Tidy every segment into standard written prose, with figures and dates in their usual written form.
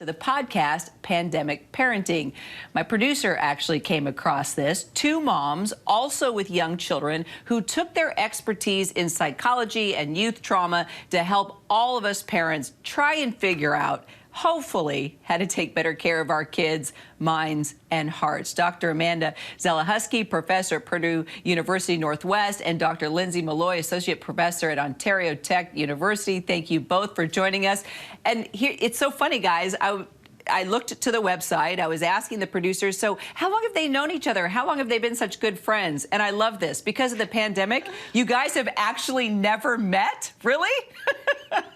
to the podcast, Pandemic Parenting. My producer actually came across this. Two moms, also with young children, who took their expertise in psychology and youth trauma to help all of us parents try and figure out, hopefully, how to take better care of our kids' minds and hearts. Dr. Amanda Zelechoski, professor at Purdue University Northwest, and Dr. Lindsay Malloy, associate professor at Ontario Tech University. Thank you both for joining us. And here, it's so funny, guys. I looked to the website. I was asking the producers, so how long have they known each other? How long have they been such good friends? And I love this. Because of the pandemic, you guys have actually never met? Really?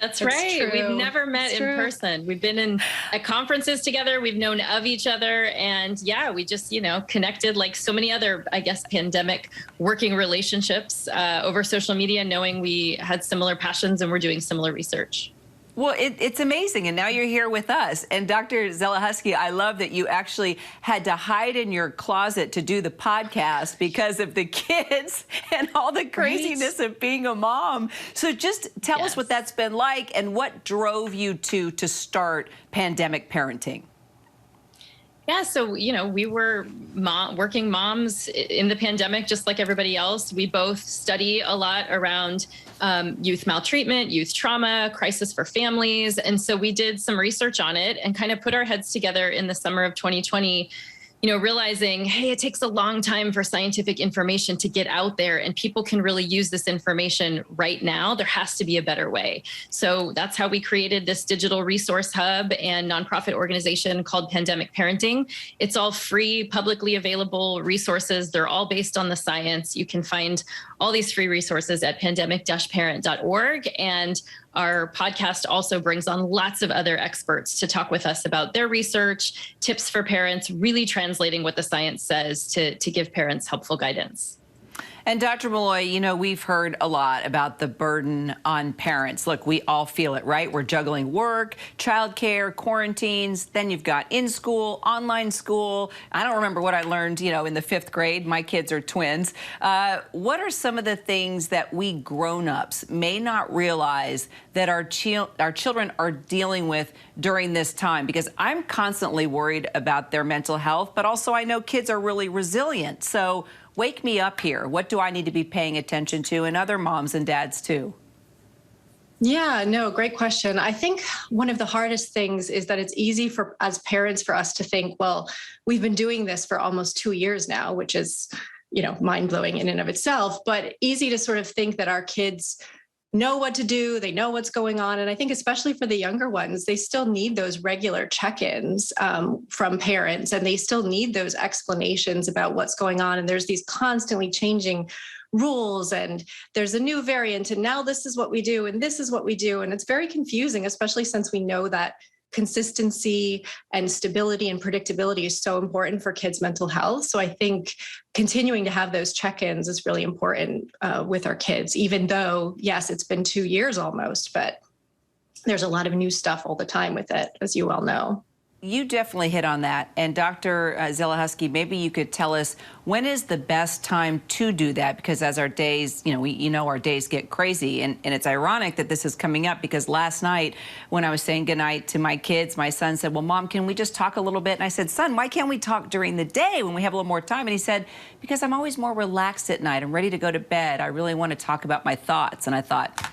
That's right. True. We've never met in person. We've been at conferences together. We've known of each other. And yeah, we just, connected like so many other, I guess, pandemic working relationships over social media, knowing we had similar passions and we're doing similar research. Well, it's amazing. And now you're here with us. And Dr. Zelechoski, I love that you actually had to hide in your closet to do the podcast because of the kids and all the craziness of being a mom. So just tell us what that's been like and what drove you to start Pandemic Parenting. Yeah, so, we were working moms in the pandemic, just like everybody else. We both study a lot around youth maltreatment, youth trauma, crisis for families. And so we did some research on it and kind of put our heads together in the summer of 2020, realizing, hey, it takes a long time for scientific information to get out there and people can really use this information right now. There has to be a better way. So that's how we created this digital resource hub and nonprofit organization called Pandemic Parenting. It's all free, publicly available resources. They're all based on the science. You can find all these free resources at pandemic-parent.org. And our podcast also brings on lots of other experts to talk with us about their research, tips for parents, really translating what the science says to give parents helpful guidance. And Dr. Malloy, we've heard a lot about the burden on parents. Look, we all feel it, right? We're juggling work, childcare, quarantines. Then you've got in-school, online school. I don't remember what I learned, in the 5th grade. My kids are twins. What are some of the things that we grown-ups may not realize that our children are dealing with during this time? Because I'm constantly worried about their mental health, but also I know kids are really resilient. So wake me up here. What do I need to be paying attention to, and other moms and dads too? Yeah, no, great question. I think one of the hardest things is that it's easy as parents for us to think, well, we've been doing this for almost 2 years now, which is, mind-blowing in and of itself, but easy to sort of think that our kids know what to do, they know what's going on. And I think especially for the younger ones, they still need those regular check-ins from parents, and they still need those explanations about what's going on. And there's these constantly changing rules, and there's a new variant, and now this is what we do, and this is what we do. And it's very confusing, especially since we know that consistency and stability and predictability is so important for kids' mental health. So I think continuing to have those check-ins is really important with our kids, even though, yes, it's been 2 years almost, but there's a lot of new stuff all the time with it, as you well know. You definitely hit on that. And Dr. Zelechoski, maybe you could tell us, when is the best time to do that? Because as our days, our days get crazy. And it's ironic that this is coming up, because last night when I was saying goodnight to my kids, my son said, well, Mom, can we just talk a little bit? And I said, son, why can't we talk during the day when we have a little more time? And he said, because I'm always more relaxed at night. I'm ready to go to bed. I really want to talk about my thoughts. And I thought,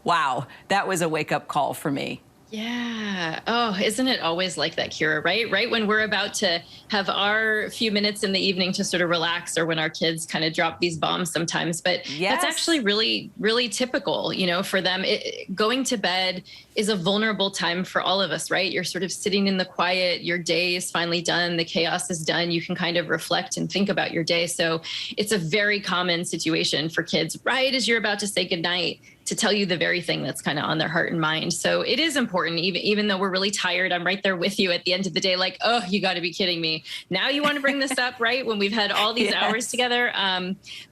wow, that was a wake-up call for me. Yeah. Oh, isn't it always like that, Kira, right? Right when we're about to have our few minutes in the evening to sort of relax, or when our kids kind of drop these bombs sometimes. But that's actually really, really typical, for them. Going to bed is a vulnerable time for all of us, right? You're sort of sitting in the quiet. Your day is finally done. The chaos is done. You can kind of reflect and think about your day. So it's a very common situation for kids right as you're about to say goodnight to tell you the very thing that's kind of on their heart and mind. So it is important, even though we're really tired. I'm right there with you at the end of the day, like, oh, you got to be kidding me. Now you want to bring this up, right? When we've had all these hours together.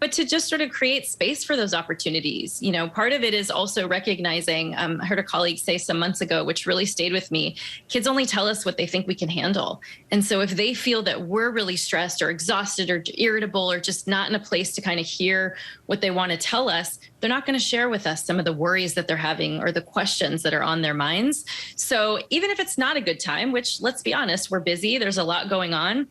But to just sort of create space for those opportunities. Part of it is also recognizing, I heard a colleague say some months ago, which really stayed with me, kids only tell us what they think we can handle. And so if they feel that we're really stressed or exhausted or irritable or just not in a place to kind of hear what they want to tell us, they're not going to share with us some of the worries that they're having or the questions that are on their minds. So even if it's not a good time, which, let's be honest, we're busy, there's a lot going on,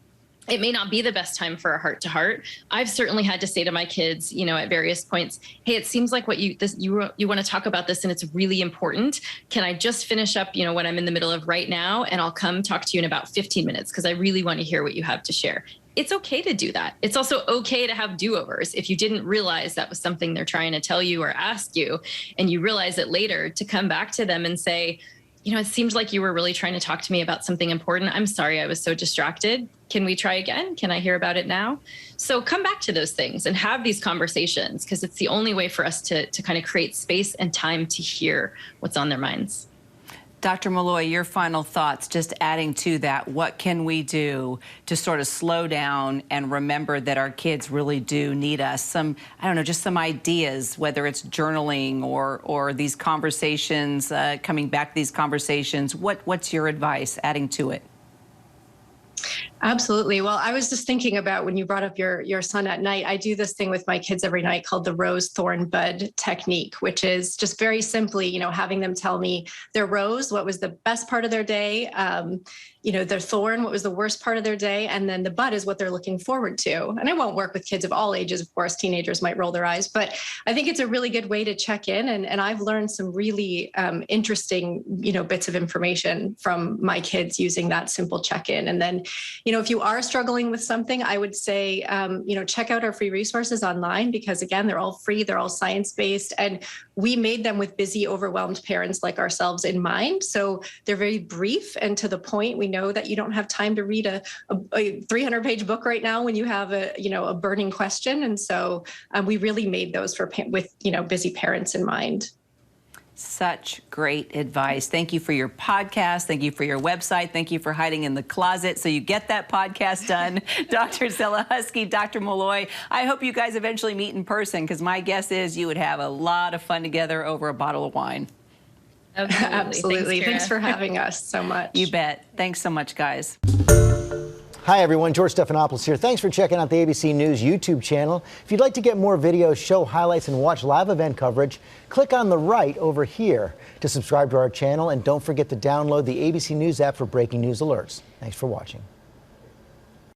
it may not be the best time for a heart-to-heart. I've certainly had to say to my kids, at various points, hey, it seems like you want to talk about this and it's really important. Can I just finish up, what I'm in the middle of right now, and I'll come talk to you in about 15 minutes because I really want to hear what you have to share. It's okay to do that. It's also okay to have do-overs. If you didn't realize that was something they're trying to tell you or ask you, and you realize it later, to come back to them and say, it seems like you were really trying to talk to me about something important. I'm sorry, I was so distracted. Can we try again? Can I hear about it now? So come back to those things and have these conversations, because it's the only way for us to kind of create space and time to hear what's on their minds. Dr. Malloy, your final thoughts, just adding to that, what can we do to sort of slow down and remember that our kids really do need us? Some, just some ideas, whether it's journaling or these conversations, coming back to these conversations. What's your advice, adding to it? Absolutely. Well, I was just thinking about when you brought up your son at night. I do this thing with my kids every night called the rose, thorn, bud technique, which is just very simply, having them tell me their rose, what was the best part of their day, their thorn, what was the worst part of their day, and then the bud is what they're looking forward to. And I won't work with kids of all ages, of course. Teenagers might roll their eyes, but I think it's a really good way to check in. And I've learned some really interesting, bits of information from my kids using that simple check-in. And then, if you are struggling with something, I would say, check out our free resources online, because again, they're all free, they're all science-based, and we made them with busy, overwhelmed parents like ourselves in mind. So they're very brief and to the point. We know that you don't have time to read a 300-page book right now when you have a burning question. And so we really made those with busy parents in mind. Such great advice. Thank you for your podcast. Thank you for your website. Thank you for hiding in the closet so you get that podcast done. Dr. Zelechoski, Dr. Malloy, I hope you guys eventually meet in person, because my guess is you would have a lot of fun together over a bottle of wine. Absolutely. Thanks for having us so much. You bet. Thanks so much, guys. Hi, everyone. George Stephanopoulos here. Thanks for checking out the ABC News YouTube channel. If you'd like to get more videos, show highlights, and watch live event coverage, click on the right over here to subscribe to our channel. And don't forget to download the ABC News app for breaking news alerts. Thanks for watching.